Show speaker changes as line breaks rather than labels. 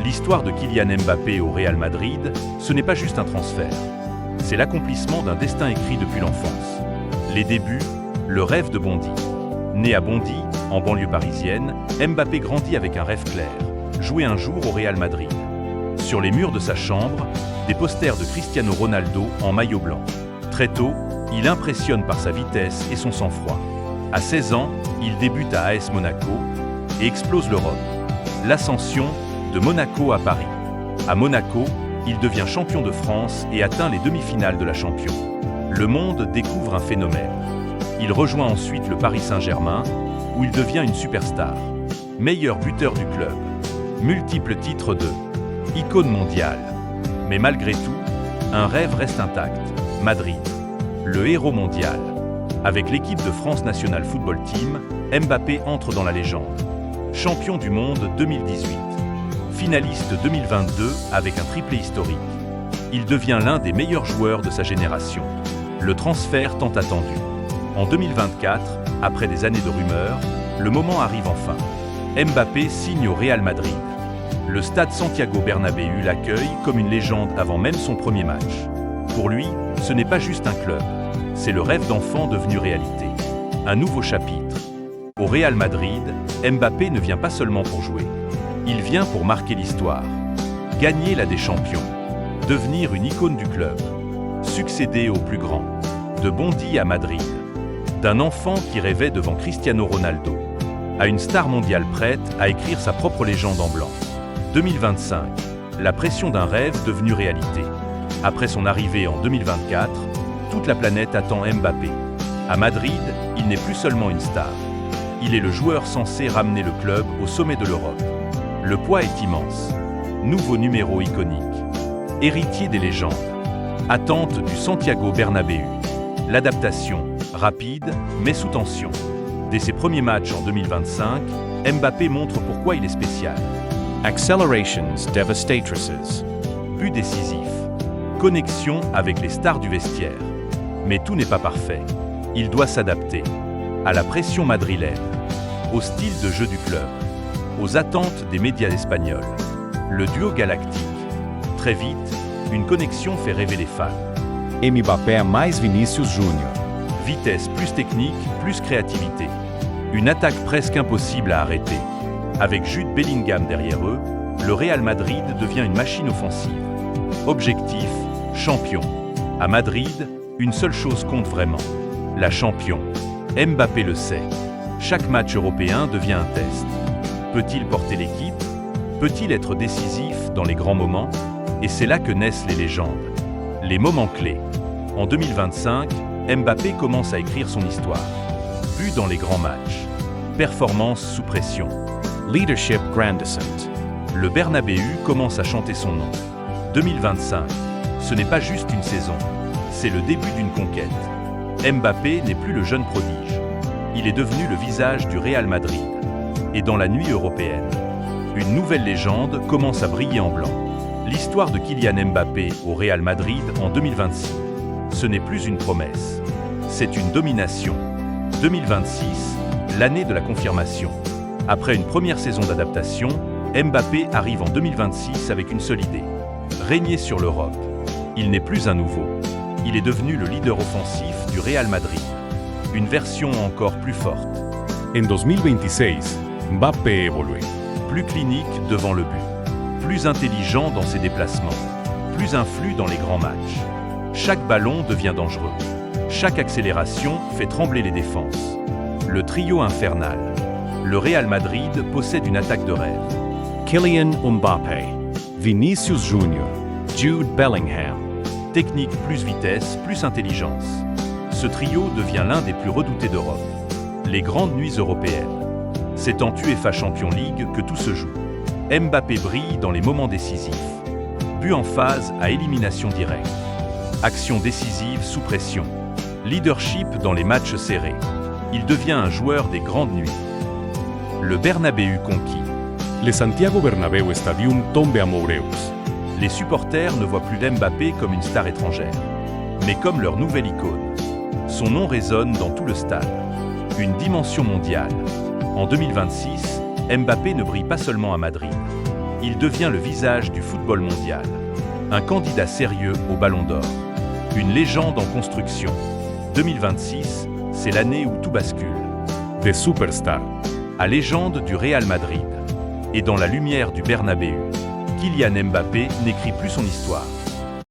L'histoire de Kylian Mbappé au Real Madrid, ce n'est pas juste un transfert. C'est l'accomplissement d'un destin écrit depuis l'enfance. Les débuts, le rêve de Bondy. Né à Bondy, en banlieue parisienne, Mbappé grandit avec un rêve clair, jouer un jour au Real Madrid. Sur les murs de sa chambre, des posters de Cristiano Ronaldo en maillot blanc. Très tôt, il impressionne par sa vitesse et son sang-froid. À 16 ans, il débute à AS Monaco et explose l'Europe. L'ascension de Monaco à Paris. À Monaco, il devient champion de France et atteint les demi-finales de la Champions. Le monde découvre un phénomène. Il rejoint ensuite le Paris Saint-Germain, où il devient une superstar. Meilleur buteur du club. Multiples titres de icône mondiale. Mais malgré tout, un rêve reste intact. Madrid. Le héros mondial. Avec l'équipe de France National Football Team, Mbappé entre dans la légende. Champion du monde 2018. Finaliste 2022 avec un triplé historique. Il devient l'un des meilleurs joueurs de sa génération. Le transfert tant attendu. En 2024, après des années de rumeurs, le moment arrive enfin. Mbappé signe au Real Madrid. Le stade Santiago Bernabéu l'accueille comme une légende avant même son premier match. Pour lui, ce n'est pas juste un club, c'est le rêve d'enfant devenu réalité. Un nouveau chapitre. Au Real Madrid, Mbappé ne vient pas seulement pour jouer. Il vient pour marquer l'histoire. Gagner la des champions. Devenir une icône du club. Succéder aux plus grands. De Bondy à Madrid. D'un enfant qui rêvait devant Cristiano Ronaldo, à une star mondiale prête à écrire sa propre légende en blanc. 2025, la pression d'un rêve devenu réalité. Après son arrivée en 2024, toute la planète attend Mbappé. À Madrid, il n'est plus seulement une star. Il est le joueur censé ramener le club au sommet de l'Europe. Le poids est immense. Nouveau numéro iconique. Héritier des légendes. Attente du Santiago Bernabéu. L'adaptation, rapide, mais sous tension. Dès ses premiers matchs en 2025, Mbappé montre pourquoi il est spécial.
Accelerations devastatrixes.
But décisif. Connexion avec les stars du vestiaire. Mais tout n'est pas parfait. Il doit s'adapter à la pression madrilène, au style de jeu du club, aux attentes des médias espagnols. Le duo galactique. Très vite, une connexion fait rêver les fans.
Mbappé mais Vinícius Júnior.
Vitesse plus technique, plus créativité. Une attaque presque impossible à arrêter. Avec Jude Bellingham derrière eux, le Real Madrid devient une machine offensive. Objectif, champion. À Madrid, une seule chose compte vraiment. La champion. Mbappé le sait. Chaque match européen devient un test. Peut-il porter l'équipe? Peut-il être décisif dans les grands moments? Et c'est là que naissent les légendes. Les moments clés. En 2025, Mbappé commence à écrire son histoire. But dans les grands matchs. Performance sous pression.
Leadership grandisant.
Le Bernabéu commence à chanter son nom. 2025, ce n'est pas juste une saison, c'est le début d'une conquête. Mbappé n'est plus le jeune prodige. Il est devenu le visage du Real Madrid. Et dans la nuit européenne, une nouvelle légende commence à briller en blanc. L'histoire de Kylian Mbappé au Real Madrid en 2026. Ce n'est plus une promesse, c'est une domination. 2026, l'année de la confirmation. Après une première saison d'adaptation, Mbappé arrive en 2026 avec une seule idée. Régner sur l'Europe. Il n'est plus un nouveau. Il est devenu le leader offensif du Real Madrid. Une version encore plus forte.
En 2026, Mbappé évolue.
Plus clinique devant le but. Plus intelligent dans ses déplacements. Plus influe dans les grands matchs. Chaque ballon devient dangereux. Chaque accélération fait trembler les défenses. Le trio infernal. Le Real Madrid possède une attaque de rêve.
Kylian Mbappé, Vinícius Júnior, Jude Bellingham.
Technique plus vitesse, plus intelligence. Ce trio devient l'un des plus redoutés d'Europe. Les grandes nuits européennes. C'est en UEFA Champions League que tout se joue. Mbappé brille dans les moments décisifs. But en phase à élimination directe. Action décisive sous pression. Leadership dans les matchs serrés. Il devient un joueur des grandes nuits. Le Bernabéu conquis.
Le Santiago Bernabéu Stadium tombe amoureus.
Les supporters ne voient plus Mbappé comme une star étrangère, mais comme leur nouvelle icône. Son nom résonne dans tout le stade. Une dimension mondiale. En 2026, Mbappé ne brille pas seulement à Madrid. il devient le visage du football mondial. Un candidat sérieux au Ballon d'Or. Une légende en construction. 2026, c'est l'année où tout bascule.
The Superstar.
À légende du Real Madrid. Et dans la lumière du Bernabéu, Kylian Mbappé n'écrit plus son histoire.